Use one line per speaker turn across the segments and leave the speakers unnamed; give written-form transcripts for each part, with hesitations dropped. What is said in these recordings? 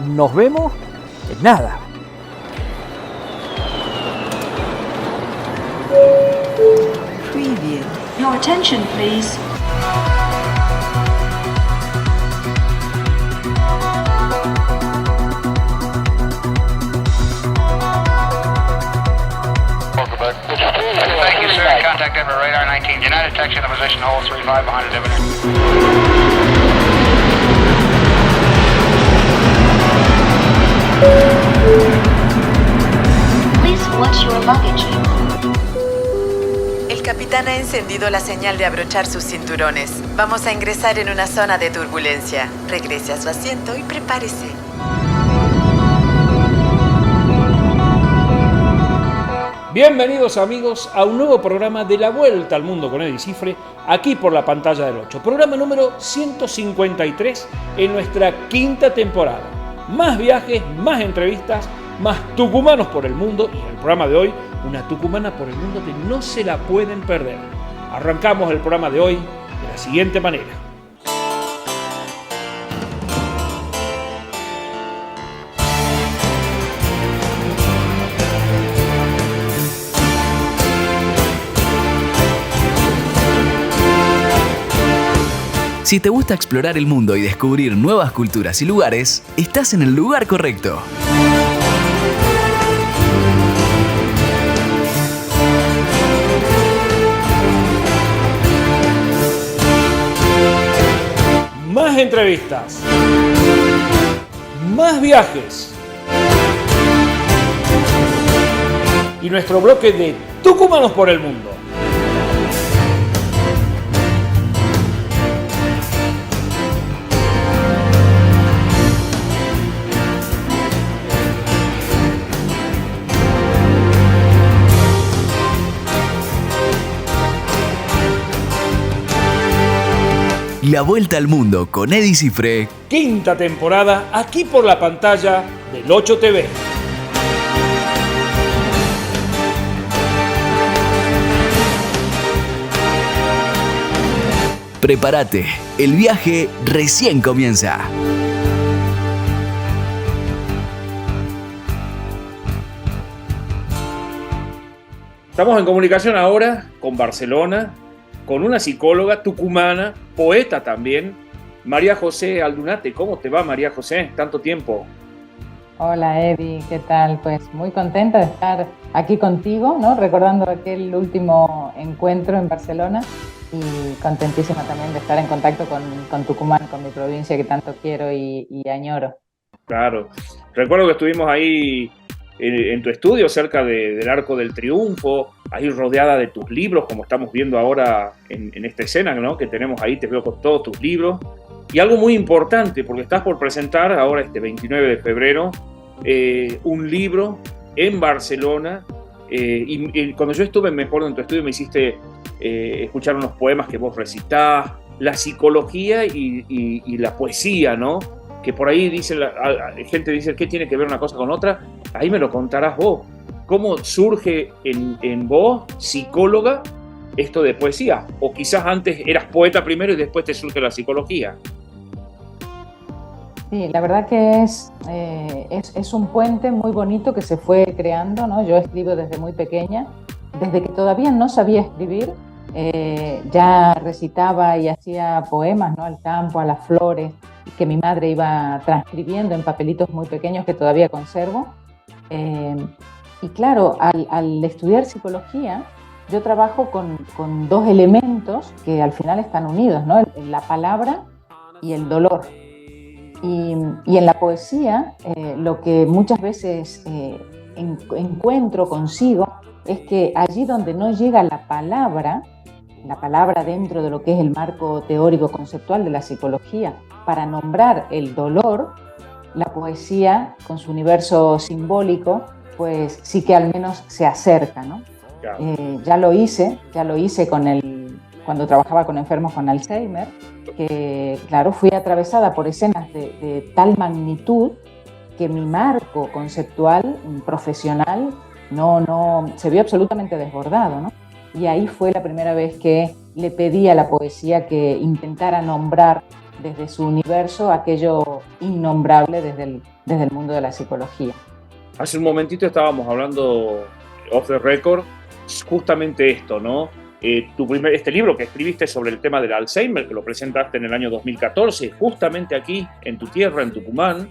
Nos vemos en nada.
Preview. Your attention, please.
Thank you, sir. Contact Denver Radar 19. United taxi in the position, hold 35 behind Denver.
Please watch your luggage.
El capitán ha encendido la señal de abrochar sus cinturones. Vamos a ingresar en una zona de turbulencia. Regrese a su asiento y prepárese.
Bienvenidos amigos a un nuevo programa de La Vuelta al Mundo con Eddie Cifre, aquí por la pantalla del 8. Programa número 153 en nuestra quinta temporada. Más viajes, más entrevistas, más tucumanos por el mundo y en el programa de hoy, una tucumana por el mundo que no se la pueden perder. Arrancamos el programa de hoy de la siguiente manera.
Si te gusta explorar el mundo y descubrir nuevas culturas y lugares, estás en el lugar correcto.
Más entrevistas, más viajes y nuestro bloque de tucumanos por el mundo.
La Vuelta al Mundo con Eddie Cifre.
Quinta temporada, aquí por la pantalla del 8 TV.
Prepárate, el viaje recién comienza.
Estamos en comunicación ahora con Barcelona, con una psicóloga tucumana, poeta también, María José Aldunate. ¿Cómo te va, María José? Tanto tiempo.
Hola, Eddie, ¿qué tal? Pues muy contenta de estar aquí contigo, ¿no? Recordando aquel último encuentro en Barcelona y contentísima también de estar en contacto con Tucumán, con mi provincia que tanto quiero y añoro.
Claro. Recuerdo que estuvimos ahí en tu estudio, cerca del Arco del Triunfo, ahí rodeada de tus libros, como estamos viendo ahora en esta escena, ¿no? Que tenemos ahí, te veo con todos tus libros. Y algo muy importante, porque estás por presentar ahora este 29 de febrero un libro en Barcelona. Y cuando yo estuve, me acuerdo, en tu estudio, me hiciste escuchar unos poemas que vos recitás, la psicología y la poesía, ¿no? Que por ahí dice gente dice, ¿qué tiene que ver una cosa con otra? Ahí me lo contarás vos. ¿Cómo surge en vos, psicóloga, esto de poesía? O quizás antes eras poeta primero y después te surge la psicología.
Sí, la verdad que es un puente muy bonito que se fue creando, ¿no? Yo escribo desde muy pequeña, desde que todavía no sabía escribir, ya recitaba y hacía poemas, ¿no? Al campo, a las flores, que mi madre iba transcribiendo en papelitos muy pequeños que todavía conservo. Y claro, al estudiar psicología, yo trabajo con dos elementos que al final están unidos, ¿no? La palabra y el dolor. Y en la poesía, lo que muchas veces encuentro consigo es que allí donde no llega la palabra dentro de lo que es el marco teórico conceptual de la psicología, para nombrar el dolor, la poesía, con su universo simbólico, pues sí que al menos se acerca, ¿no?
Claro.
Ya lo hice cuando trabajaba con enfermos con Alzheimer, que claro, fui atravesada por escenas de tal magnitud que mi marco conceptual, profesional, no se vio absolutamente desbordado, ¿no? Y ahí fue la primera vez que le pedí a la poesía que intentara nombrar desde su universo aquello innombrable desde el mundo de la psicología.
Hace un momentito estábamos hablando off the record, justamente esto, ¿no? Este libro que escribiste sobre el tema del Alzheimer, que lo presentaste en el año 2014, justamente aquí, en tu tierra, en Tucumán,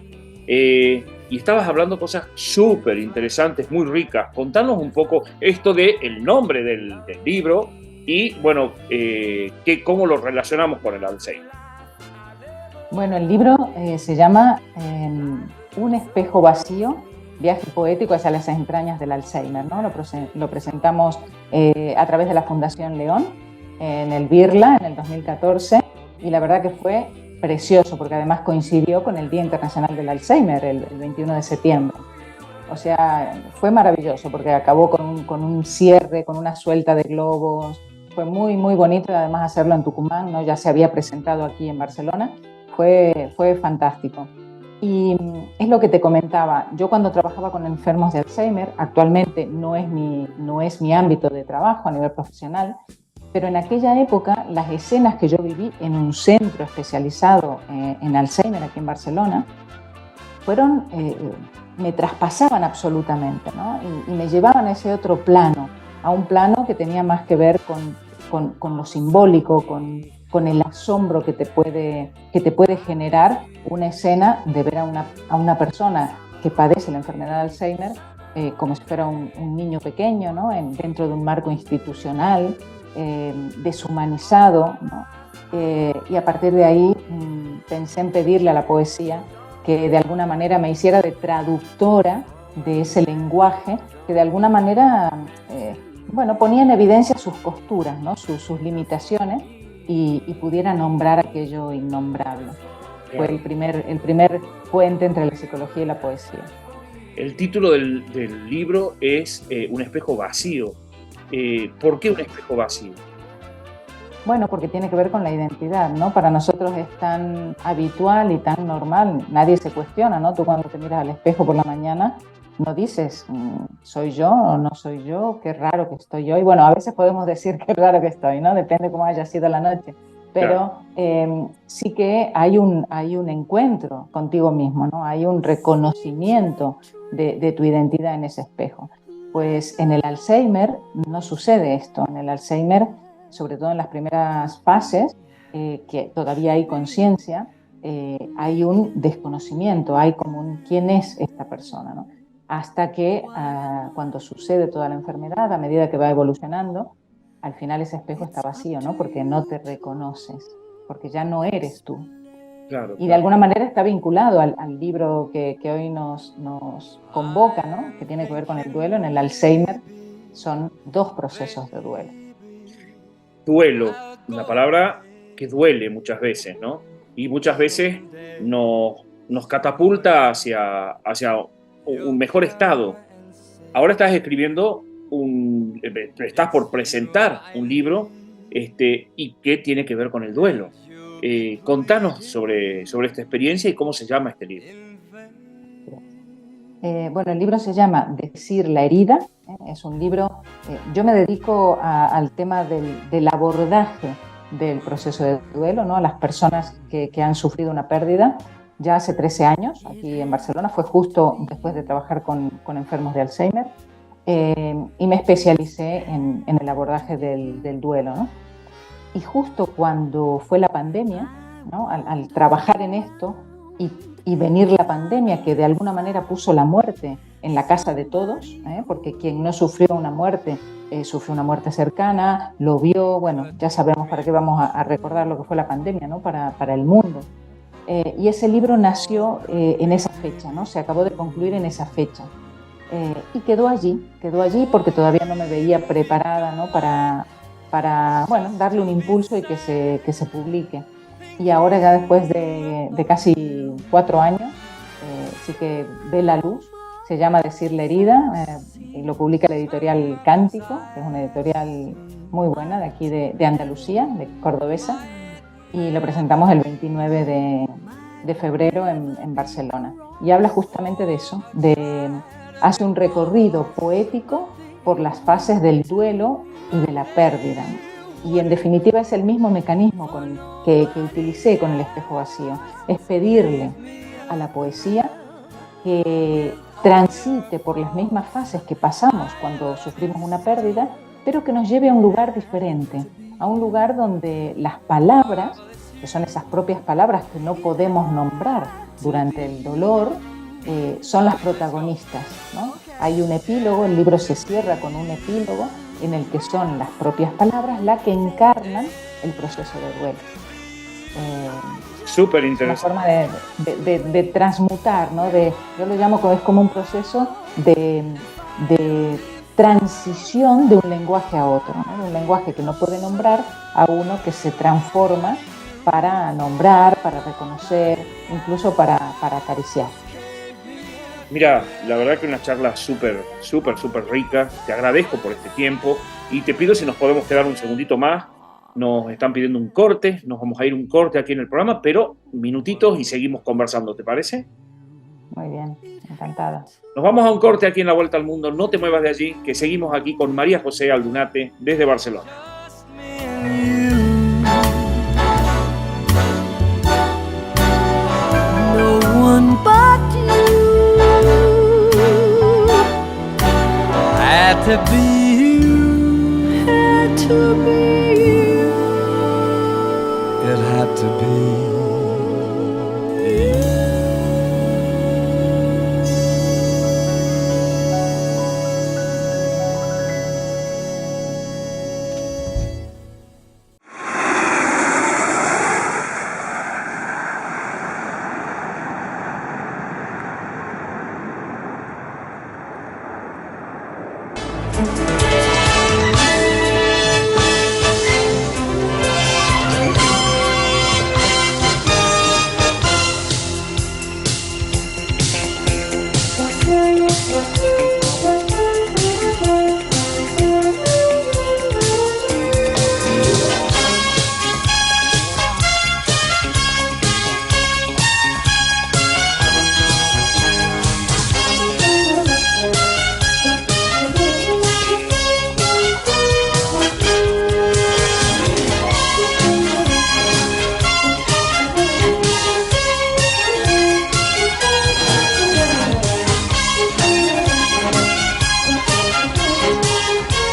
y estabas hablando cosas súper interesantes, muy ricas. Contanos un poco esto del nombre del libro y, bueno, cómo lo relacionamos con el Alzheimer.
Bueno, el libro se llama Un espejo vacío, viaje poético hacia las entrañas del Alzheimer, ¿no? Lo presentamos a través de la Fundación León en el Birla en el 2014 y la verdad que fue precioso porque además coincidió con el Día Internacional del Alzheimer, el 21 de septiembre. O sea, fue maravilloso porque acabó con un cierre, con una suelta de globos. Fue muy, muy bonito y además hacerlo en Tucumán, ¿no? Ya se había presentado aquí en Barcelona. Fue fantástico. Y es lo que te comentaba, yo cuando trabajaba con enfermos de Alzheimer, actualmente no es mi ámbito de trabajo a nivel profesional, pero en aquella época las escenas que yo viví en un centro especializado en Alzheimer aquí en Barcelona, me traspasaban absolutamente, ¿no? Y me llevaban a ese otro plano, a un plano que tenía más que ver con lo simbólico, con el asombro que te puede generar una escena de ver a una persona que padece la enfermedad de Alzheimer como si fuera un niño pequeño, ¿no? Dentro de un marco institucional, deshumanizado, ¿no? Y a partir de ahí pensé en pedirle a la poesía que de alguna manera me hiciera de traductora de ese lenguaje que de alguna manera ponía en evidencia sus costuras, ¿no? sus limitaciones y pudiera nombrar aquello innombrable. Fue el primer puente entre la psicología y la poesía.
El título del libro es Un espejo vacío. ¿Por qué un espejo vacío?
Bueno, porque tiene que ver con la identidad, ¿no? Para nosotros es tan habitual y tan normal, nadie se cuestiona, ¿no? Tú cuando te miras al espejo por la mañana no dices, ¿soy yo o no soy yo? Qué raro que estoy yo. Y bueno, a veces podemos decir qué raro que estoy, ¿no? Depende cómo haya sido la noche. Pero sí que hay un encuentro contigo mismo, ¿no? Hay un reconocimiento de tu identidad en ese espejo. Pues en el Alzheimer no sucede esto. En el Alzheimer, sobre todo en las primeras fases, que todavía hay conciencia, hay un desconocimiento, hay como un ¿quién es esta persona?, ¿no? Hasta que cuando sucede toda la enfermedad, a medida que va evolucionando, al final ese espejo está vacío, ¿no? Porque no te reconoces, porque ya no eres tú.
Claro,
y de alguna manera está vinculado al libro que hoy nos convoca, ¿no? Que tiene que ver con el duelo. En el Alzheimer son dos procesos de duelo.
Duelo, una palabra que duele muchas veces, ¿no? Y muchas veces nos catapulta hacia un mejor estado. Ahora estás escribiendo estás por presentar un libro y que tiene que ver con el duelo. Contanos sobre esta experiencia y cómo se llama este libro.
Bueno, el libro se llama Decir la herida. Es un libro, yo me dedico al tema del abordaje del proceso de duelo, ¿no? A las personas que han sufrido una pérdida. Ya hace 13 años, aquí en Barcelona, fue justo después de trabajar con enfermos de Alzheimer, y me especialicé en el abordaje del duelo, ¿no? Y justo cuando fue la pandemia, ¿no? Al trabajar en esto y venir la pandemia, que de alguna manera puso la muerte en la casa de todos, porque quien no sufrió una muerte, sufrió una muerte cercana, lo vio, bueno, ya sabemos para qué vamos a recordar lo que fue la pandemia, ¿no? Para el mundo. Y ese libro nació en esa fecha, ¿no? Se acabó de concluir en esa fecha. Y quedó allí porque todavía no me veía preparada, ¿no? para darle un impulso y que se publique. Y ahora ya después de casi 4 años, sí que ve la luz. Se llama Decir la herida, y lo publica la editorial Cántico, que es una editorial muy buena de aquí de Andalucía, de cordobesa, y lo presentamos el 29 de febrero en Barcelona. Y habla justamente de eso, hace un recorrido poético por las fases del duelo y de la pérdida. y en definitiva es el mismo mecanismo que utilicé con el espejo vacío. Es pedirle a la poesía que transite por las mismas fases que pasamos cuando sufrimos una pérdida, pero que nos lleve a un lugar diferente, a un lugar donde las palabras, que son esas propias palabras que no podemos nombrar durante el dolor, son las protagonistas, ¿no? Hay un epílogo, el libro se cierra con un epílogo en el que son las propias palabras las que encarnan el proceso de duelo.
Súper interesante.
Una forma de transmutar, ¿no? Yo lo llamo es como un proceso de transición de un lenguaje a otro, ¿no? De un lenguaje que no puede nombrar a uno que se transforma para nombrar, para reconocer, incluso para acariciar.
Mira, la verdad que una charla súper rica. Te agradezco por este tiempo y te pido si nos podemos quedar un segundito más. Nos están pidiendo un corte, nos vamos a ir un corte aquí en el programa, pero minutitos y seguimos conversando, ¿te parece?
Muy bien, encantada.
Nos vamos a un corte aquí en La Vuelta al Mundo. No te muevas de allí, que seguimos aquí con María José Aldunate desde Barcelona.
No one but you had to be you, had to be you, it had to be you.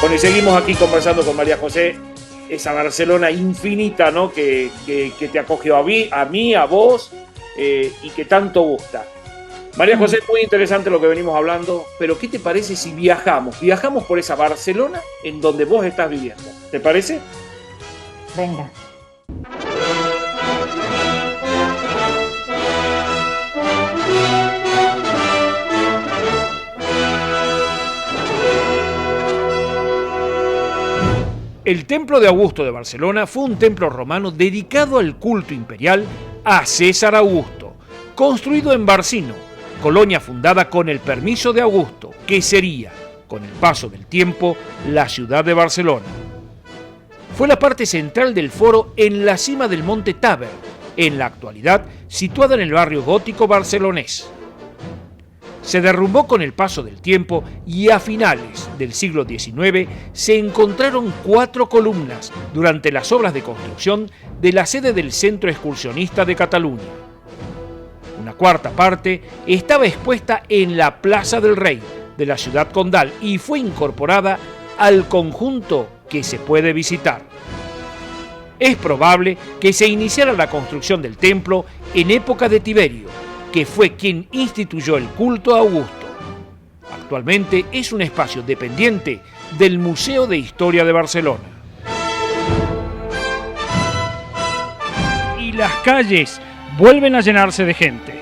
Bueno, y seguimos aquí conversando con María José, esa Barcelona infinita, ¿no? que te acogió a mí, a vos, y que tanto gusta. María José, muy interesante lo que venimos hablando, pero ¿qué te parece si viajamos? Viajamos por esa Barcelona en donde vos estás viviendo. ¿Te parece?
Venga.
El Templo de Augusto de Barcelona fue un templo romano dedicado al culto imperial a César Augusto, construido en Barcino, colonia fundada con el permiso de Augusto, que sería, con el paso del tiempo, la ciudad de Barcelona. Fue la parte central del foro en la cima del monte Taber, en la actualidad situada en el barrio gótico barcelonés. Se derrumbó con el paso del tiempo y a finales del siglo XIX se encontraron 4 columnas durante las obras de construcción de la sede del Centro Excursionista de Cataluña. Una cuarta parte estaba expuesta en la Plaza del Rey de la ciudad condal y fue incorporada al conjunto que se puede visitar. Es probable que se iniciara la construcción del templo en época de Tiberio, que fue quien instituyó el culto a Augusto. Actualmente es un espacio dependiente del Museo de Historia de Barcelona.
Y las calles vuelven a llenarse de gente.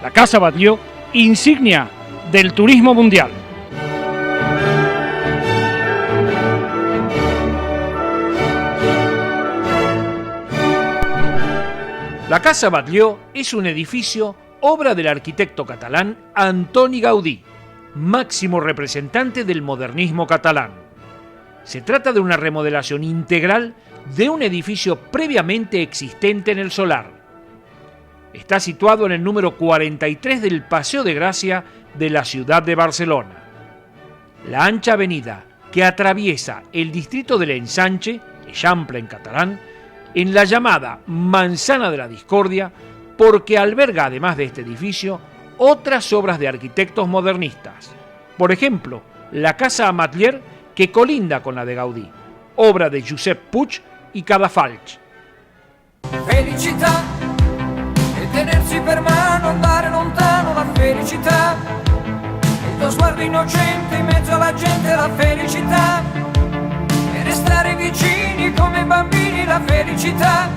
La Casa Batlló, insignia del turismo mundial.
La Casa Batlló es un edificio obra del arquitecto catalán Antoni Gaudí, máximo representante del modernismo catalán. Se trata de una remodelación integral de un edificio previamente existente en el Solar. Está situado en el número 43 del Paseo de Gracia de la ciudad de Barcelona. La ancha avenida que atraviesa el distrito del Ensanche Eixample en catalán, en la llamada Manzana de la Discordia, porque alberga, además de este edificio, otras obras de arquitectos modernistas. Por ejemplo, la Casa Amatller, que colinda con la de Gaudí, obra de Josep Puig y Cadafalch.
Felicità e tenersi per mano, andare lontano, la felicità. Il tuo sguardo innocente in mezzo alla gente, la felicità. E restare vicini come bambini, la felicità.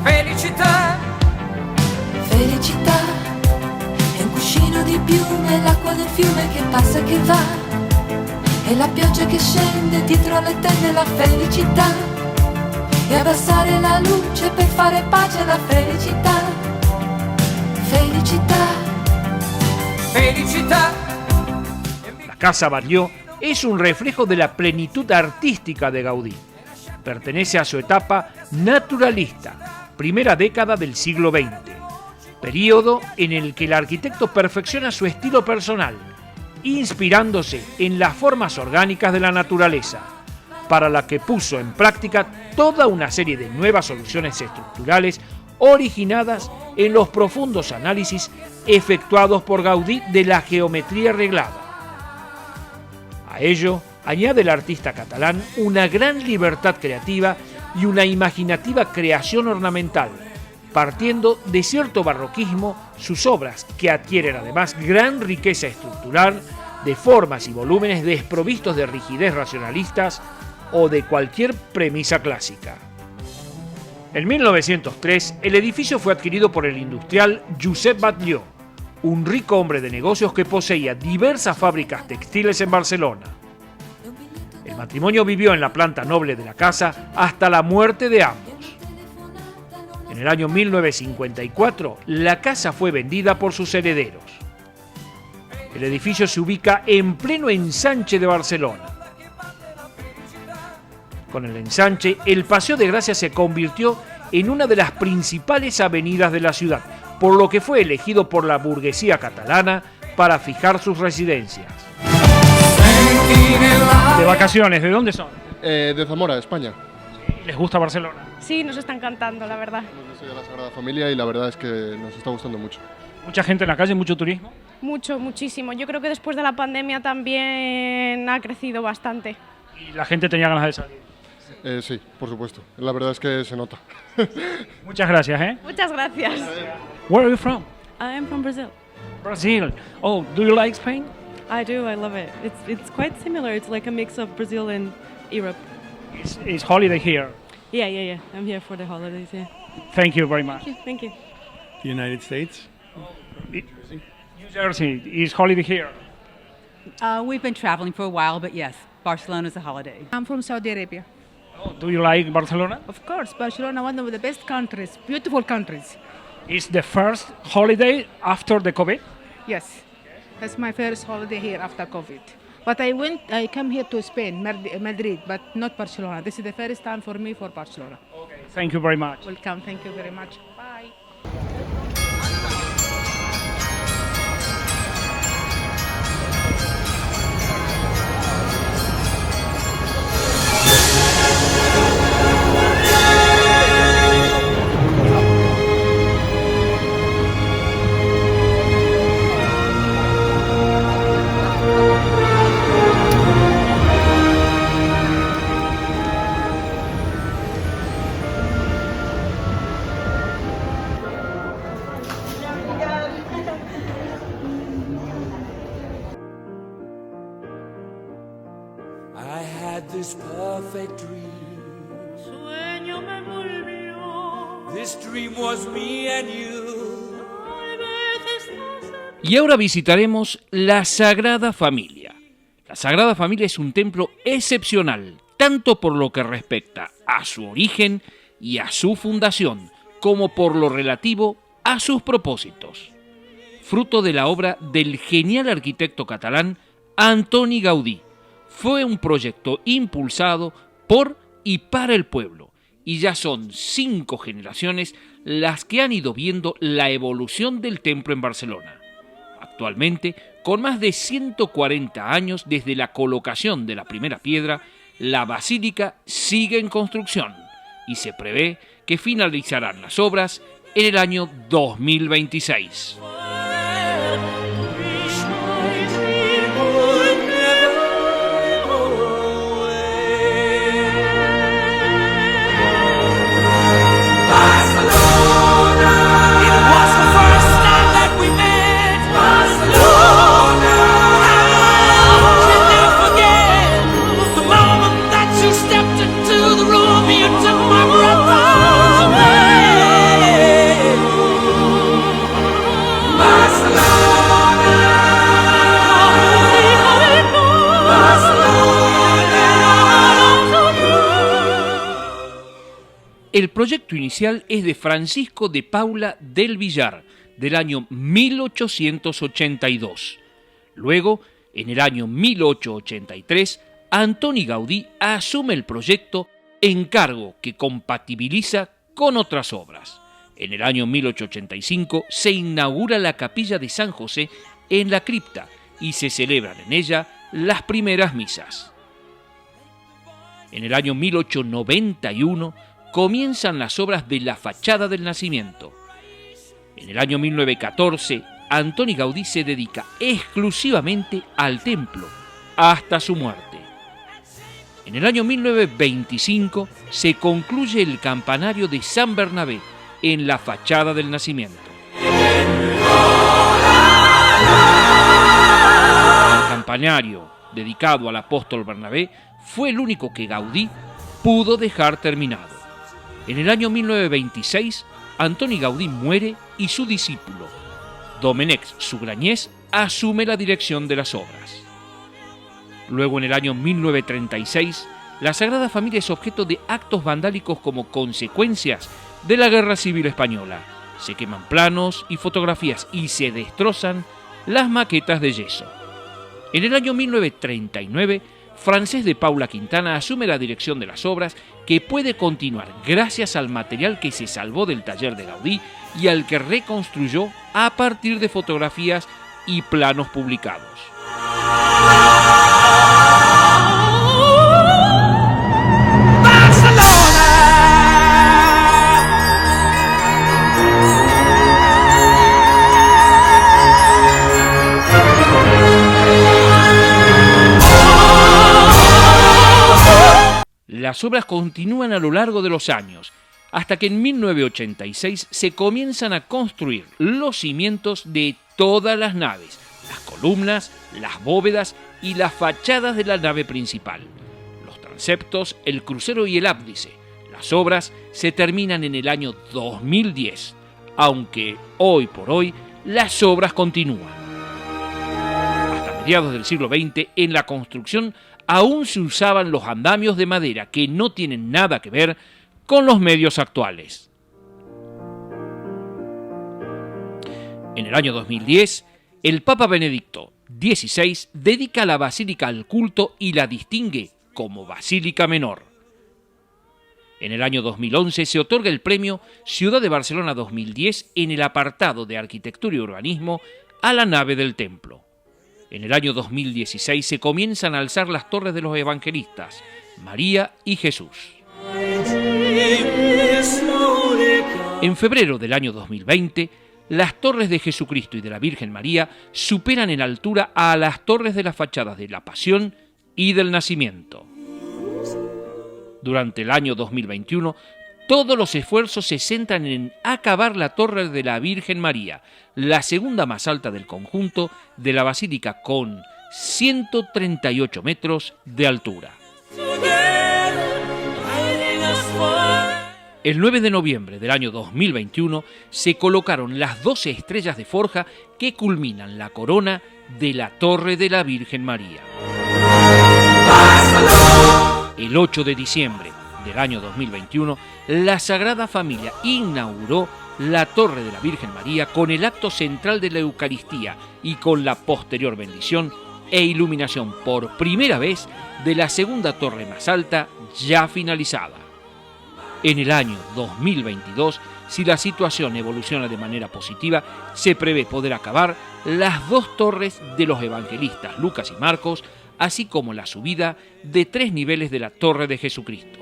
Felicità.
Felicità è un cuscino di piume, l'acqua del fiume che passa e che va, e la pioggia che scende dietro alle tende, la felicità, e abbassare la luce per fare pace, la felicità. Felicità.
Felicità.
La Casa Batlló es un reflejo de la plenitud artística de Gaudí. Pertenece a su etapa naturalista, primera década del siglo XX. Período en el que el arquitecto perfecciona su estilo personal, inspirándose en las formas orgánicas de la naturaleza, para la que puso en práctica toda una serie de nuevas soluciones estructurales originadas en los profundos análisis efectuados por Gaudí de la geometría reglada. A ello añade el artista catalán una gran libertad creativa y una imaginativa creación ornamental, partiendo de cierto barroquismo, sus obras, que adquieren además gran riqueza estructural, de formas y volúmenes desprovistos de rigidez racionalistas o de cualquier premisa clásica. En 1903, el edificio fue adquirido por el industrial Josep Batlló, un rico hombre de negocios que poseía diversas fábricas textiles en Barcelona. El matrimonio vivió en la planta noble de la casa hasta la muerte de ambos. En el año 1954, la casa fue vendida por sus herederos. El edificio se ubica en pleno ensanche de Barcelona. Con el ensanche, el Paseo de Gracia se convirtió en una de las principales avenidas de la ciudad, por lo que fue elegido por la burguesía catalana para fijar sus residencias.
De vacaciones, ¿de dónde son?
De Zamora, España.
¿Les gusta Barcelona?
Sí, nos está encantando, la verdad.
Yo soy de la Sagrada Familia y la verdad es que nos está gustando mucho.
¿Mucha gente en la calle, mucho turismo?
Mucho, muchísimo. Yo creo que después de la pandemia también ha crecido bastante.
¿Y la gente tenía ganas de salir?
Sí, por supuesto. La verdad es que se nota.
Muchas gracias, ¿eh?
Muchas gracias.
Where are you from?
I am from Brazil.
Brazil. Oh, do you like Spain?
I do, I love it. It's quite similar. It's like a mix of Brazil and Europe.
It's holiday here.
Yeah. I'm here for the holidays, yeah.
Thank you very much.
Thank you.
United States.
New Jersey. Is holiday here?
We've been traveling for a while, but yes, Barcelona is a holiday.
I'm from Saudi Arabia.
Oh, do you like Barcelona?
Of course, Barcelona, one of the best countries, beautiful countries.
Is the first holiday after the COVID?
Yes, that's my first holiday here after COVID. But I came here to Spain, Madrid, but not Barcelona. This is the first time for me for Barcelona.
Okay, thank you very much.
Welcome, thank you very much. Bye.
I had this perfect dream.
Sueño me volvió.
This dream was me and you.
Y ahora visitaremos la Sagrada Familia. La Sagrada Familia es un templo excepcional, tanto por lo que respecta a su origen y a su fundación, como por lo relativo a sus propósitos. Fruto de la obra del genial arquitecto catalán Antoni Gaudí, fue un proyecto impulsado por y para el pueblo, y ya son 5 generaciones las que han ido viendo la evolución del templo en Barcelona. Actualmente, con más de 140 años desde la colocación de la primera piedra, la basílica sigue en construcción y se prevé que finalizarán las obras en el año 2026. El proyecto inicial es de Francisco de Paula del Villar, del año 1882. Luego, en el año 1883, Antoni Gaudí asume el proyecto, encargo que compatibiliza con otras obras. En el año 1885 se inaugura la capilla de San José en la cripta y se celebran en ella las primeras misas. En el año 1891 comienzan las obras de la fachada del Nacimiento. En el año 1914, Antoni Gaudí se dedica exclusivamente al templo, hasta su muerte. En el año 1925 se concluye el campanario de San Bernabé en la fachada del Nacimiento. El campanario dedicado al apóstol Bernabé fue el único que Gaudí pudo dejar terminado. En el año 1926, Antoni Gaudí muere y su discípulo, Domènec Sugrañés, asume la dirección de las obras. Luego, en el año 1936, la Sagrada Familia es objeto de actos vandálicos como consecuencias de la Guerra Civil Española. Se queman planos y fotografías y se destrozan las maquetas de yeso. En el año 1939, Francés de Paula Quintana asume la dirección de las obras, que puede continuar gracias al material que se salvó del taller de Gaudí y al que reconstruyó a partir de fotografías y planos publicados. Las obras continúan a lo largo de los años, hasta que en 1986 se comienzan a construir los cimientos de todas las naves, las columnas, las bóvedas y las fachadas de la nave principal, los transeptos, el crucero y el ábdice. Las obras se terminan en el año 2010, aunque hoy por hoy las obras continúan. Hasta mediados del siglo XX, en la construcción aún se usaban los andamios de madera, que no tienen nada que ver con los medios actuales. En el año 2010, el Papa Benedicto XVI dedica la basílica al culto y la distingue como Basílica Menor. En el año 2011 se otorga el premio Ciudad de Barcelona 2010 en el apartado de Arquitectura y Urbanismo a la nave del templo. En el año 2016 se comienzan a alzar las torres de los evangelistas, María y Jesús. En febrero del año 2020, las torres de Jesucristo y de la Virgen María superan en altura a las torres de las fachadas de la Pasión y del Nacimiento. Durante el año 2021, todos los esfuerzos se centran en acabar la torre de la Virgen María, la segunda más alta del conjunto de la basílica, con 138 metros de altura. El 9 de noviembre del año 2021 se colocaron las 12 estrellas de forja que culminan la corona de la Torre de la Virgen María. El 8 de diciembre del año 2021, la Sagrada Familia inauguró la Torre de la Virgen María con el acto central de la Eucaristía y con la posterior bendición e iluminación por primera vez de la segunda torre más alta ya finalizada. En el año 2022, si la situación evoluciona de manera positiva, se prevé poder acabar las dos torres de los evangelistas Lucas y Marcos, así como la subida de 3 niveles de la Torre de Jesucristo.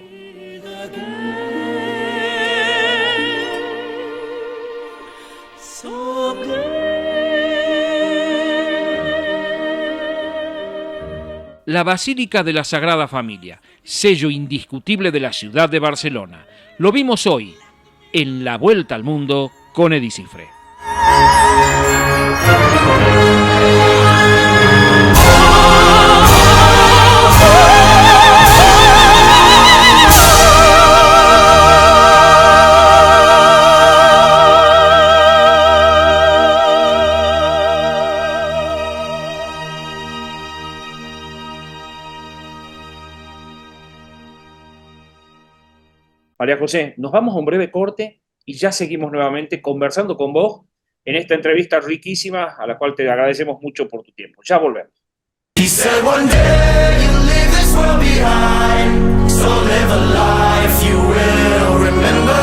La Basílica de la Sagrada Familia, sello indiscutible de la ciudad de Barcelona. Lo vimos hoy en La Vuelta al Mundo con Eddie Cifre.
María José, nos vamos a un breve corte y ya seguimos nuevamente conversando con vos en esta entrevista riquísima a la cual te agradecemos mucho por tu tiempo. Ya volvemos.
He said one day you'll leave this world behind, so live a life you will remember.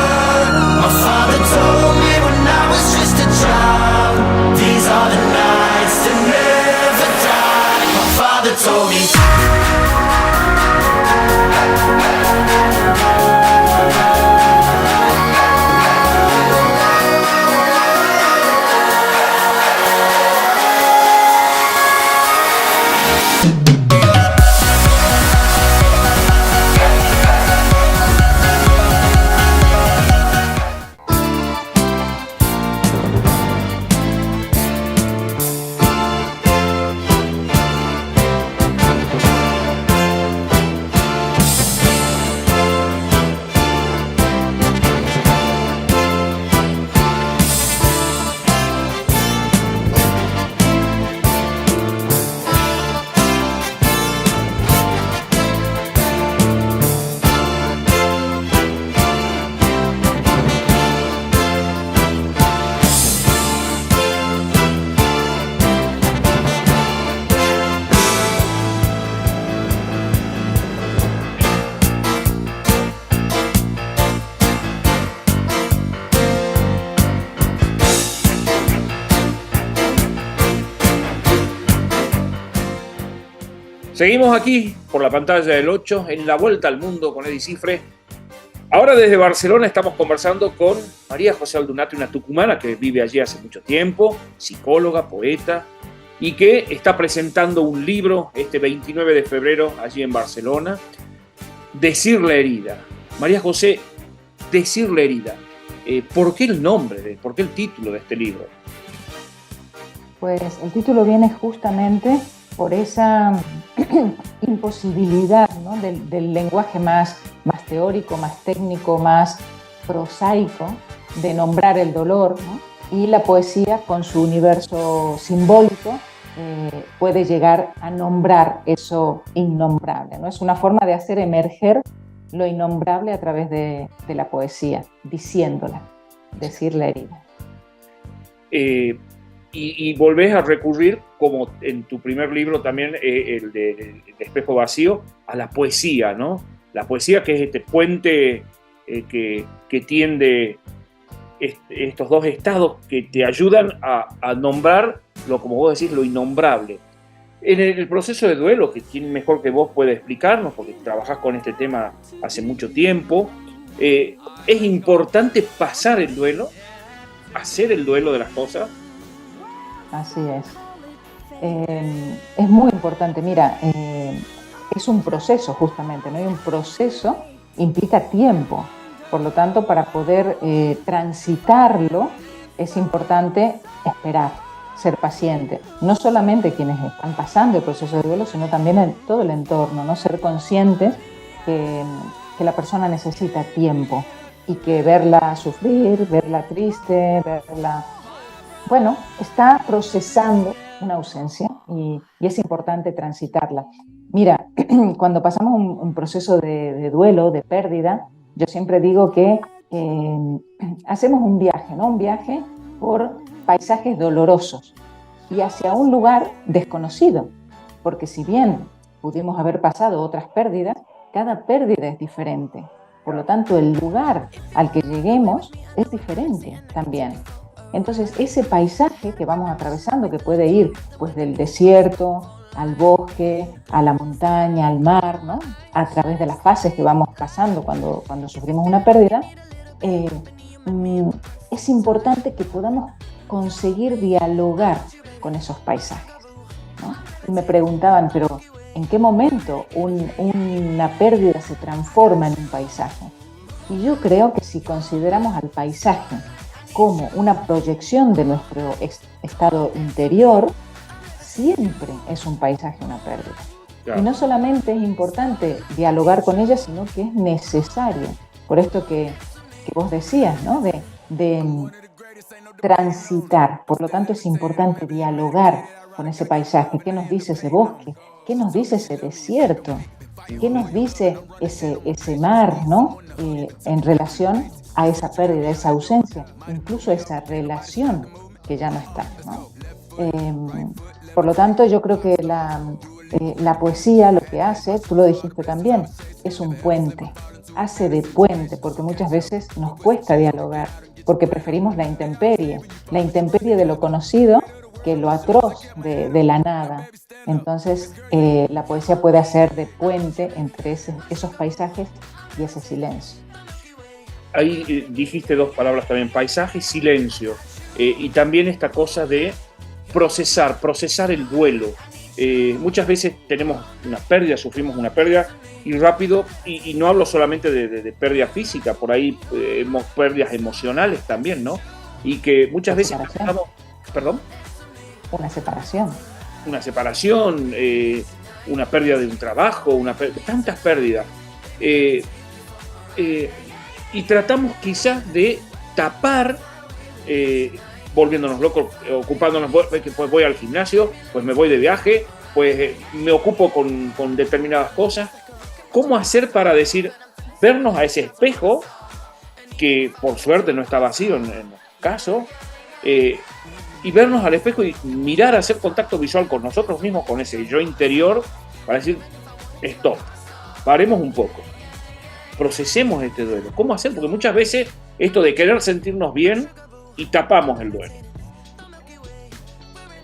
My father told me when I was just a child, these are the nights that never die. My father told me.
Seguimos aquí por la pantalla del 8 en La Vuelta al Mundo con Eddie Cifre. Ahora desde Barcelona estamos conversando con María José Aldunate, una tucumana que vive allí hace mucho tiempo, psicóloga, poeta, y que está presentando un libro este 29 de febrero allí en Barcelona, Decir la herida. María José, Decir la herida. ¿Por qué el nombre, por qué el título de este libro?
Pues el título viene justamente por esa imposibilidad, ¿no? del lenguaje más teórico, más técnico, más prosaico de nombrar el dolor, ¿no? Y la poesía, con su universo simbólico, puede llegar a nombrar eso innombrable, ¿no? Es una forma de hacer emerger lo innombrable a través de la poesía, diciéndola, decir la herida.
Y volvés a recurrir, como en tu primer libro también, el de Espejo Vacío, a la poesía, ¿no? La poesía, que es este puente que tiende estos dos estados que te ayudan a nombrar, como vos decís, lo innombrable. En el proceso de duelo, que quien mejor que vos puede explicarnos, porque trabajás con este tema hace mucho tiempo, ¿es importante pasar el duelo, hacer el duelo de las cosas?
Así es. Es muy importante. Mira, es un proceso justamente, ¿no? Y un proceso implica tiempo. Por lo tanto, para poder transitarlo, es importante esperar, ser paciente. No solamente quienes están pasando el proceso de duelo, sino también en todo el entorno, ¿no? Ser conscientes que la persona necesita tiempo y que verla sufrir, verla triste, verla... Bueno, está procesando una ausencia y es importante transitarla. Mira, cuando pasamos un proceso de duelo, de pérdida, yo siempre digo que hacemos un viaje, ¿no? Un viaje por paisajes dolorosos y hacia un lugar desconocido, porque si bien pudimos haber pasado otras pérdidas, cada pérdida es diferente. Por lo tanto, el lugar al que lleguemos es diferente también. Entonces, ese paisaje que vamos atravesando, que puede ir pues, del desierto al bosque, a la montaña, al mar, ¿no? A través de las fases que vamos pasando cuando sufrimos una pérdida, es importante que podamos conseguir dialogar con esos paisajes, ¿no? Y me preguntaban, pero ¿en qué momento una pérdida se transforma en un paisaje? Y yo creo que si consideramos al paisaje como una proyección de nuestro estado interior, siempre es un paisaje una pérdida. Claro. Y no solamente es importante dialogar con ella, sino que es necesario. Por esto que vos decías, ¿no? De transitar. Por lo tanto, es importante dialogar con ese paisaje. ¿Qué nos dice ese bosque? ¿Qué nos dice ese desierto? ¿Qué nos dice ese mar, ¿no? En relación a esa pérdida, esa ausencia, incluso esa relación que ya no está, ¿no? Por lo tanto, yo creo que la poesía lo que hace, tú lo dijiste también, es un puente, hace de puente, porque muchas veces nos cuesta dialogar, porque preferimos la intemperie de lo conocido que lo atroz de la nada. Entonces, la poesía puede hacer de puente entre esos paisajes y ese silencio.
Ahí dijiste dos palabras también, paisaje y silencio, y también esta cosa de procesar el duelo. Muchas veces tenemos una pérdida, sufrimos una pérdida y rápido, y no hablo solamente de pérdida física, por ahí hemos pérdidas emocionales también, ¿no? Y que muchas veces estamos... ¿Perdón?
Una separación,
una pérdida de un trabajo, tantas pérdidas. Y tratamos quizás de tapar, volviéndonos locos, ocupándonos, pues voy al gimnasio, pues me voy de viaje, pues me ocupo con determinadas cosas. ¿Cómo hacer para vernos a ese espejo, que por suerte no está vacío en el caso, y vernos al espejo y mirar, hacer contacto visual con nosotros mismos, con ese yo interior, para decir, stop, paremos un poco, procesemos este duelo? ¿Cómo hacer? Porque muchas veces esto de querer sentirnos bien y tapamos el duelo.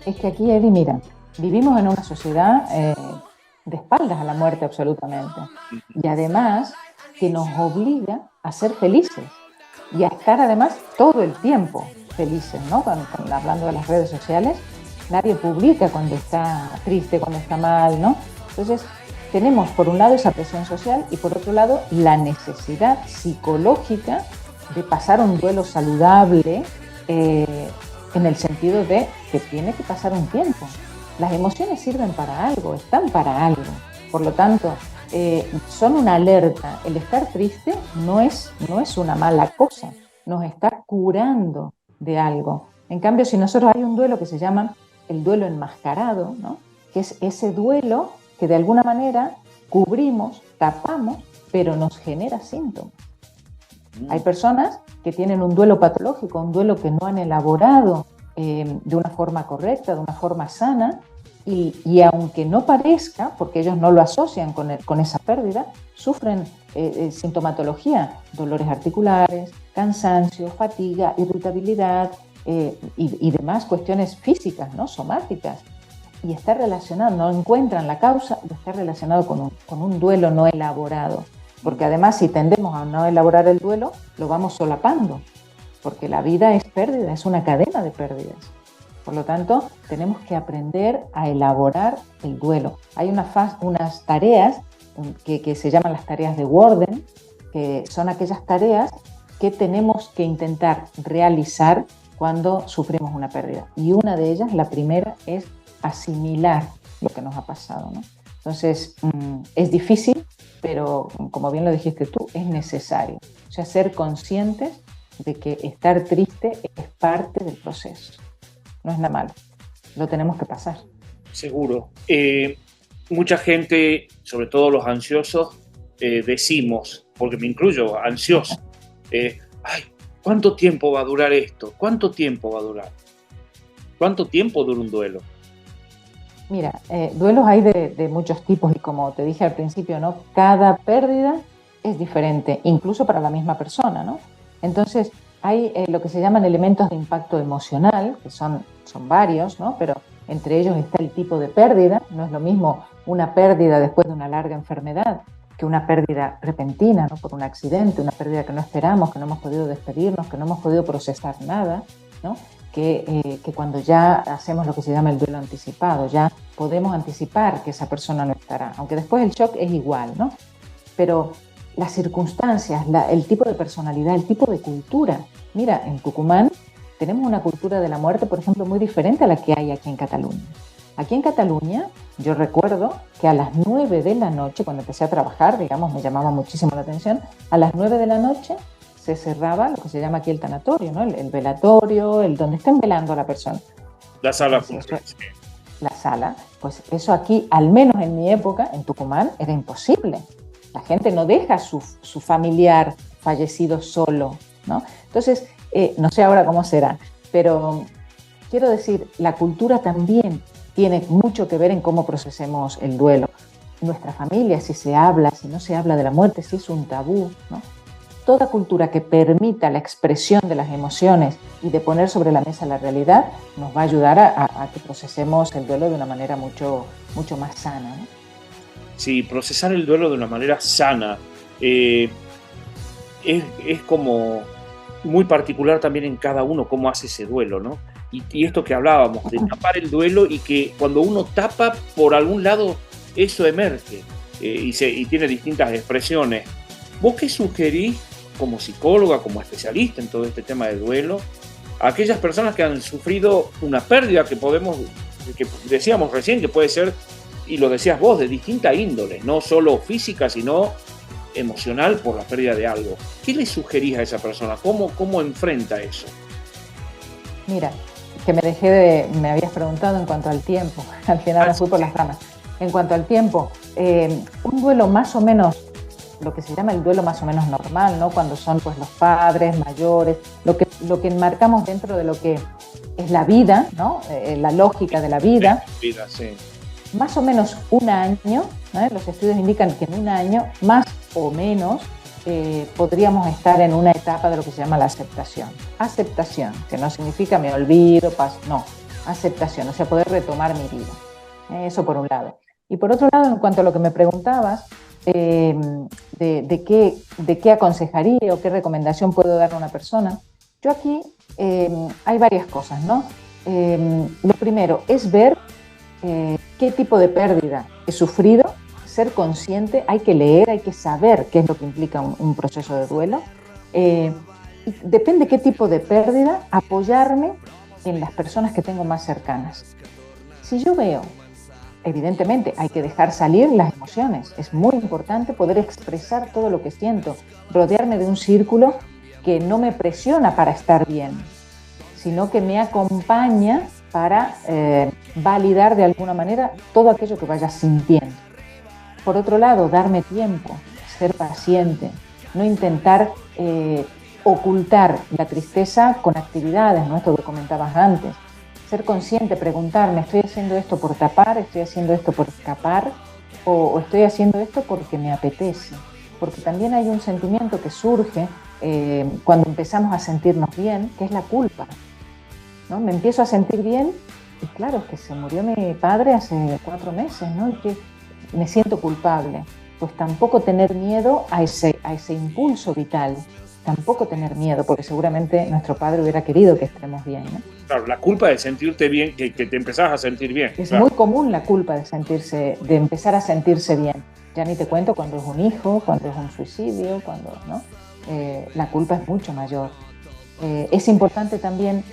Es que aquí, Eddie, mira, vivimos en una sociedad de espaldas a la muerte absolutamente, y además que nos obliga a ser felices y a estar además todo el tiempo felices, ¿no? Hablando de las redes sociales, nadie publica cuando está triste, cuando está mal, ¿no? Entonces, tenemos por un lado esa presión social y por otro lado la necesidad psicológica de pasar un duelo saludable, en el sentido de que tiene que pasar un tiempo. Las emociones sirven para algo, están para algo. Por lo tanto, son una alerta. El estar triste no es una mala cosa, nos está curando de algo. En cambio, si nosotros hay un duelo que se llama el duelo enmascarado, ¿no? Que es ese duelo que de alguna manera cubrimos, tapamos, pero nos genera síntomas. Hay personas que tienen un duelo patológico, un duelo que no han elaborado de una forma correcta, de una forma sana, y aunque no parezca, porque ellos no lo asocian con esa pérdida, sufren sintomatología, dolores articulares, cansancio, fatiga, irritabilidad y demás cuestiones físicas, ¿no? Somáticas. Y está relacionado, no encuentran la causa, y está relacionado con un duelo no elaborado. Porque además, si tendemos a no elaborar el duelo, lo vamos solapando. Porque la vida es pérdida, es una cadena de pérdidas. Por lo tanto, tenemos que aprender a elaborar el duelo. Hay unas tareas que se llaman las tareas de Worden, que son aquellas tareas que tenemos que intentar realizar cuando sufrimos una pérdida. Y una de ellas, la primera, es asimilar lo que nos ha pasado, ¿no? Entonces, es difícil, pero como bien lo dijiste tú, es necesario. O sea, ser conscientes de que estar triste es parte del proceso. No es nada malo, lo tenemos que pasar.
Seguro. Mucha gente, sobre todo los ansiosos, decimos, porque me incluyo, ansioso, ay, ¿cuánto tiempo va a durar esto? ¿Cuánto tiempo va a durar? ¿Cuánto tiempo dura un duelo?
Mira, duelos hay de muchos tipos y como te dije al principio, ¿no? Cada pérdida es diferente, incluso para la misma persona, ¿no? Entonces, hay lo que se llaman elementos de impacto emocional, que son varios, ¿no? Pero Entre ellos está el tipo de pérdida. No es lo mismo una pérdida después de una larga enfermedad que una pérdida repentina, ¿no? Por un accidente, una pérdida que no esperamos, que no hemos podido despedirnos, que no hemos podido procesar nada, ¿no? Que cuando ya hacemos lo que se llama el duelo anticipado, ya podemos anticipar que esa persona no estará, aunque después el shock es igual, ¿no? Pero las circunstancias, el tipo de personalidad, el tipo de cultura. Mira, en Tucumán tenemos una cultura de la muerte, por ejemplo, muy diferente a la que hay aquí en Cataluña. Aquí en Cataluña, yo recuerdo que a las 9 de la noche, cuando empecé a trabajar, digamos, me llamaba muchísimo la atención, a las 9 de la noche se cerraba lo que se llama aquí el tanatorio, ¿no? El velatorio, el donde estén velando a la persona.
La sala.
La sala, pues eso aquí, al menos en mi época, en Tucumán, era imposible. La gente no deja a su familiar fallecido solo, ¿no? Entonces, no sé ahora cómo será, pero quiero decir, la cultura también tiene mucho que ver en cómo procesemos el duelo. Nuestra familia, si se habla, si no se habla de la muerte, si es un tabú, ¿no? Toda cultura que permita la expresión de las emociones y de poner sobre la mesa la realidad nos va a ayudar a que procesemos el duelo de una manera mucho más sana, ¿no?
Sí, procesar el duelo de una manera sana es como muy particular también en cada uno cómo hace ese duelo, ¿no? Y esto que hablábamos, de tapar el duelo y que cuando uno tapa, por algún lado, eso emerge y tiene distintas expresiones. ¿Vos qué sugerís como psicóloga, como especialista en todo este tema de duelo, a aquellas personas que han sufrido una pérdida que decíamos recién, que puede ser, y lo decías vos, de distinta índole, no solo física, sino emocional por la pérdida de algo? ¿Qué le sugerís a esa persona? ¿Cómo enfrenta eso?
Mira, que me habías preguntado en cuanto al tiempo, al final me fui por las ramas. En cuanto al tiempo, un duelo más o menos, lo que se llama el duelo más o menos normal, ¿no? Cuando son pues los padres mayores, lo que enmarcamos dentro de lo que es la vida, ¿no? La lógica de la vida.
Sí.
Más o menos un año, ¿no? Los estudios indican que en un año, más o menos, podríamos estar en una etapa de lo que se llama la aceptación. Aceptación, que no significa me olvido, paso, no. Aceptación, o sea, poder retomar mi vida. Eso por un lado. Y por otro lado, en cuanto a lo que me preguntabas, de qué aconsejaría o qué recomendación puedo dar a una persona, yo aquí hay varias cosas, ¿no? Lo primero es ver qué tipo de pérdida he sufrido, ser consciente, hay que leer, hay que saber qué es lo que implica un proceso de duelo. Y depende qué tipo de pérdida, apoyarme en las personas que tengo más cercanas. Si yo veo, evidentemente hay que dejar salir las emociones, es muy importante poder expresar todo lo que siento, rodearme de un círculo que no me presiona para estar bien, sino que me acompaña para validar de alguna manera todo aquello que vaya sintiendo. Por otro lado, darme tiempo, ser paciente, no intentar ocultar la tristeza con actividades, ¿no? Esto que comentabas antes. Ser consciente, preguntarme, ¿estoy haciendo esto por tapar? ¿Estoy haciendo esto por escapar? ¿O estoy haciendo esto porque me apetece? Porque también hay un sentimiento que surge cuando empezamos a sentirnos bien, que es la culpa, ¿no? Me empiezo a sentir bien y claro, es que se murió mi padre hace 4 meses, ¿no? Y que me siento culpable. Pues tampoco tener miedo a ese impulso vital. Tampoco tener miedo, porque seguramente nuestro padre hubiera querido que estemos bien, ¿no?
Claro, la culpa de sentirte bien, que te empezás a sentir bien.
Es
claro.
Muy común la culpa de empezar a sentirse bien. Ya ni te cuento cuando es un hijo, cuando es un suicidio, cuando, ¿no? La culpa es mucho mayor. Es importante también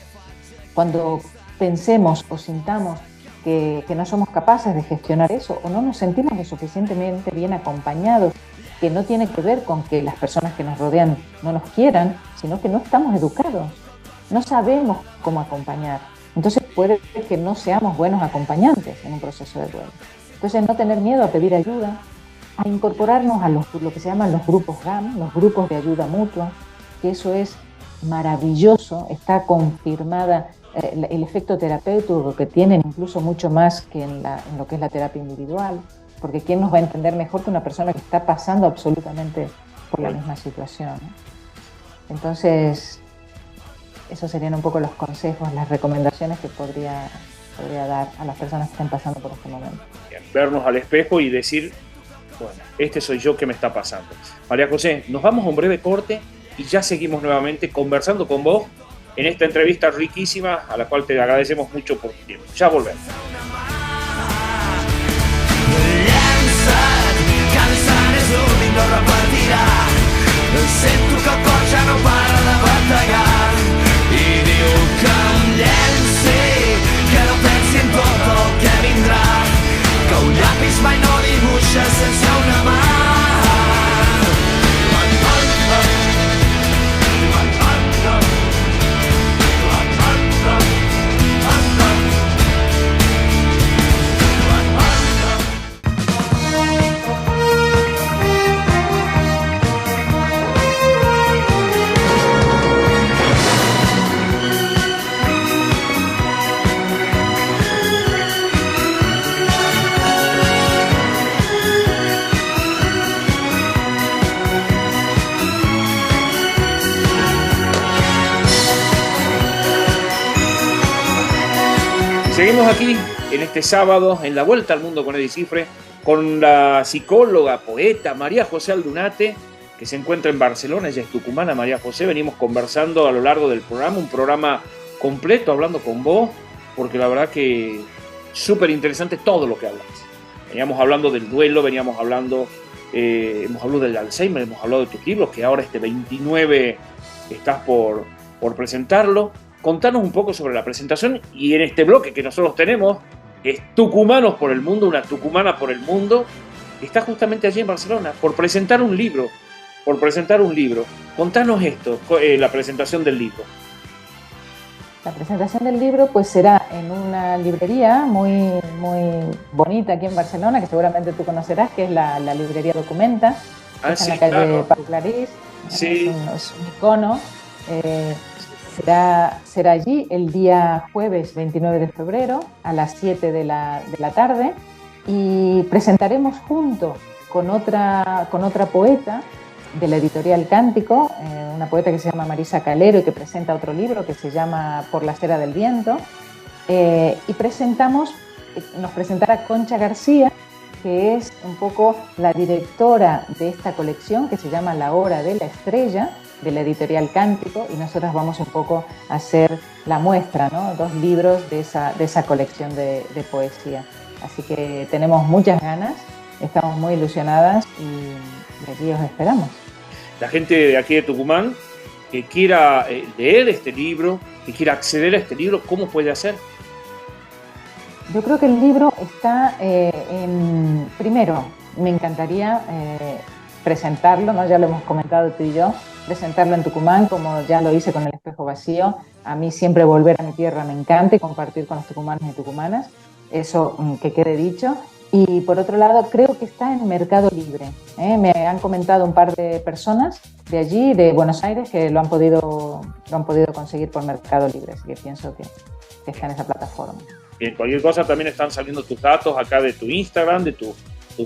cuando pensemos o sintamos que no somos capaces de gestionar eso o no nos sentimos lo suficientemente bien acompañados, que no tiene que ver con que las personas que nos rodean no nos quieran, sino que no estamos educados, no sabemos cómo acompañar. Entonces puede que no seamos buenos acompañantes en un proceso de duelo. Entonces no tener miedo a pedir ayuda, a incorporarnos a lo que se llaman los grupos GAM, los grupos de ayuda mutua, que eso es maravilloso, está confirmada el efecto terapéutico que tienen incluso mucho más que en lo que es la terapia individual, porque ¿quién nos va a entender mejor que una persona que está pasando absolutamente por la misma situación, ¿no? Entonces, esos serían un poco los consejos, las recomendaciones que podría podría dar a las personas que estén pasando por este momento.
Bien, vernos al espejo y decir, bueno, este soy yo, ¿qué me está pasando? María José, nos vamos a un breve corte y ya seguimos nuevamente conversando con vos en esta entrevista riquísima a la cual te agradecemos mucho por tu tiempo. Ya volvemos.
No repartirà. Sento que el cor ja no para de bategar i diu que em llenci, que no pensi en tot el que vindrà, que un llapis mai no dibuixa sense una mà.
Seguimos aquí en este sábado, en la Vuelta al Mundo con Eddie Cifre, con la psicóloga, poeta María José Aldunate, que se encuentra en Barcelona. Ella es tucumana, María José. Venimos conversando a lo largo del programa, un programa completo hablando con vos, porque la verdad que súper interesante todo lo que hablas. Veníamos hablando del duelo, veníamos hablando, hemos hablado del Alzheimer, hemos hablado de tus libros, que ahora este 29 estás por presentarlo. Contanos un poco sobre la presentación y en este bloque que nosotros tenemos, que es Tucumanos por el Mundo, una tucumana por el mundo, que está justamente allí en Barcelona por presentar un libro. Contanos esto, la presentación del libro.
La presentación del libro pues será en una librería muy bonita aquí en Barcelona, que seguramente tú conocerás, que es la librería Documenta, que está en la calle Pau Clarís.
Sí.
Es un icono. Será allí el día jueves 29 de febrero a las 7 de la tarde y presentaremos junto con otra poeta de la editorial Cántico, una poeta que se llama Marisa Calero y que presenta otro libro que se llama Por la acera del viento, y nos presentará Concha García, que es un poco la directora de esta colección que se llama La Hora de la Estrella, de la editorial Cántico, y nosotras vamos un poco a hacer la muestra, ¿no? 2 libros de esa colección de poesía. Así que tenemos muchas ganas, estamos muy ilusionadas y aquí os esperamos.
La gente de aquí de Tucumán que quiera leer este libro, que quiera acceder a este libro, ¿cómo puede hacer?
Yo creo que el libro está primero, me encantaría presentarlo, ¿no? Ya lo hemos comentado tú y yo, presentarlo en Tucumán, como ya lo hice con El Espejo Vacío. A mí siempre volver a mi tierra me encanta y compartir con los tucumanos y tucumanas, eso que quede dicho. Y por otro lado, creo que está en Mercado Libre. Me han comentado un par de personas de allí, de Buenos Aires, que lo han podido conseguir por Mercado Libre, así que pienso que está en esa plataforma.
Bien, cualquier cosa también están saliendo tus datos acá de tu Instagram, de tus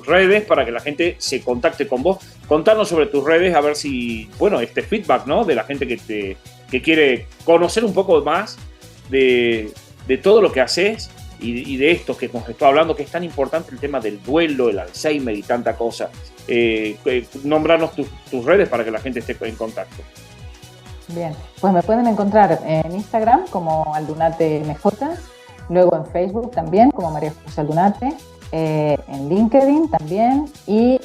redes, para que la gente se contacte con vos. Contanos sobre tus redes, a ver si, bueno, este feedback, ¿no? De la gente que quiere conocer un poco más de todo lo que haces y de esto que hemos estado hablando, que es tan importante el tema del duelo, el Alzheimer y tanta cosa. Nombranos tus redes para que la gente esté en contacto.
Bien, pues me pueden encontrar en Instagram como Aldunate MJ, luego en Facebook también como María José Aldunate, en LinkedIn también y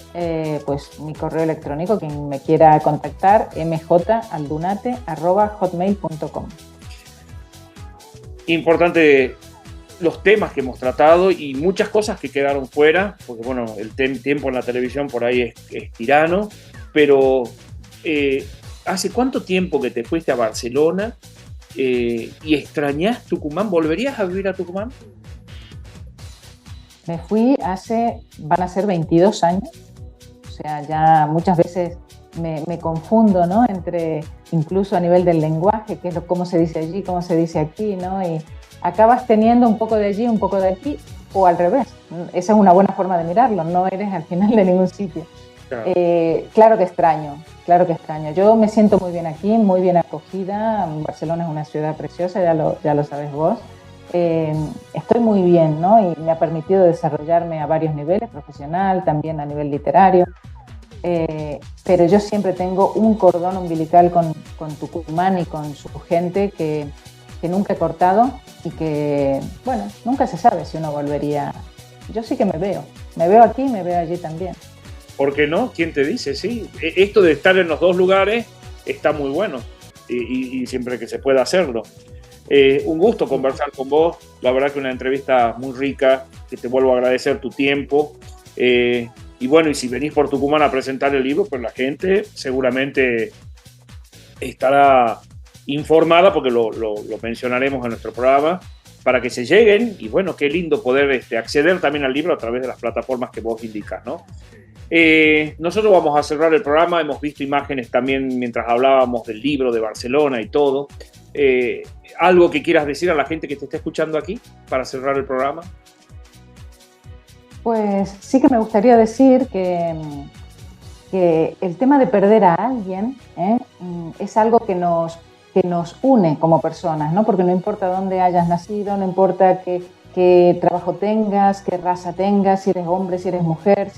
pues mi correo electrónico, quien me quiera contactar, mjaldunate@hotmail.com.
Importante los temas que hemos tratado y muchas cosas que quedaron fuera, porque bueno, el tiempo en la televisión por ahí es tirano, pero ¿hace cuánto tiempo que te fuiste a Barcelona y extrañás Tucumán? ¿Volverías a vivir a Tucumán?
Me fui van a ser 22 años, o sea, ya muchas veces me confundo, ¿no? Entre, incluso a nivel del lenguaje, que es cómo se dice allí, cómo se dice aquí, ¿no? Y acabas teniendo un poco de allí, un poco de aquí, o al revés. Esa es una buena forma de mirarlo, no eres al final de ningún sitio. Claro que extraño. Yo me siento muy bien aquí, muy bien acogida. Barcelona es una ciudad preciosa, ya lo sabes vos. estoy muy bien, ¿no? Y me ha permitido desarrollarme a varios niveles, profesional, también a nivel literario. Pero yo siempre tengo un cordón umbilical con Tucumán y con su gente que nunca he cortado y que, bueno, nunca se sabe si uno volvería. Yo sí que me veo aquí y me veo allí también.
¿Por qué no? ¿Quién te dice? Sí, esto de estar en los dos lugares está muy bueno y siempre que se pueda hacerlo. Un gusto conversar con vos, la verdad que una entrevista muy rica, que te vuelvo a agradecer tu tiempo. Y bueno, y si venís por Tucumán a presentar el libro, pues la gente seguramente estará informada, porque lo mencionaremos en nuestro programa, para que se lleguen. Y bueno, qué lindo poder acceder también al libro a través de las plataformas que vos indicás, ¿no? Nosotros vamos a cerrar el programa, hemos visto imágenes también mientras hablábamos del libro de Barcelona y todo. ¿Algo que quieras decir a la gente que te está escuchando aquí para cerrar el programa?
Pues sí que me gustaría decir que el tema de perder a alguien es algo que nos une como personas, ¿no? Porque no importa dónde hayas nacido, no importa qué trabajo tengas, qué raza tengas, si eres hombre, si eres mujer,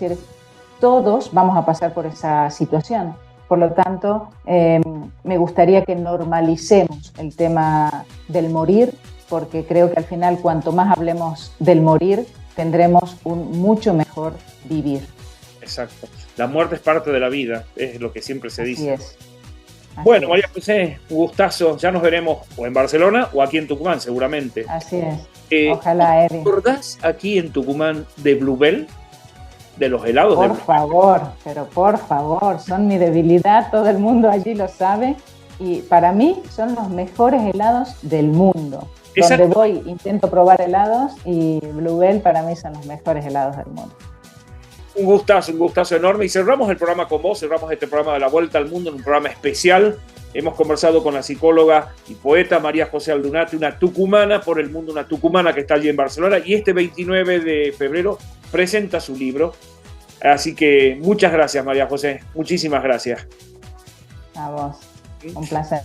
todos vamos a pasar por esa situación. Por lo tanto, me gustaría que normalicemos el tema del morir, porque creo que al final cuanto más hablemos del morir, tendremos un mucho mejor vivir.
Exacto. La muerte es parte de la vida, es lo que siempre se dice.
Así es.
Bueno, María José, un gustazo. Ya nos veremos o en Barcelona o aquí en Tucumán, seguramente.
Así es. Ojalá, Eri.
¿Te acordás aquí en Tucumán de Bluebell? De los helados
por favor, son mi debilidad, todo el mundo allí lo sabe, y para mí son los mejores helados del mundo. Exacto. Donde voy intento probar helados y Bluebell para mí son los mejores helados del mundo.
Un gustazo enorme, y cerramos el programa con vos, cerramos este programa de La Vuelta al Mundo en un programa especial. Hemos conversado con la psicóloga y poeta María José Aldunate, una tucumana por el mundo, una tucumana que está allí en Barcelona, y este 29 de febrero presenta su libro. Así que muchas gracias, María José, muchísimas gracias.
A vos, un placer.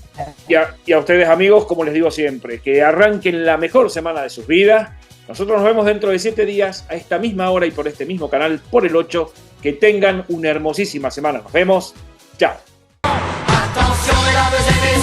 Y a ustedes, amigos, como les digo siempre, que arranquen la mejor semana de sus vidas. Nosotros nos vemos dentro de 7 días a esta misma hora y por este mismo canal, por el 8. Que tengan una hermosísima semana. Nos vemos. Chao.
Attention, mesdames et messieurs.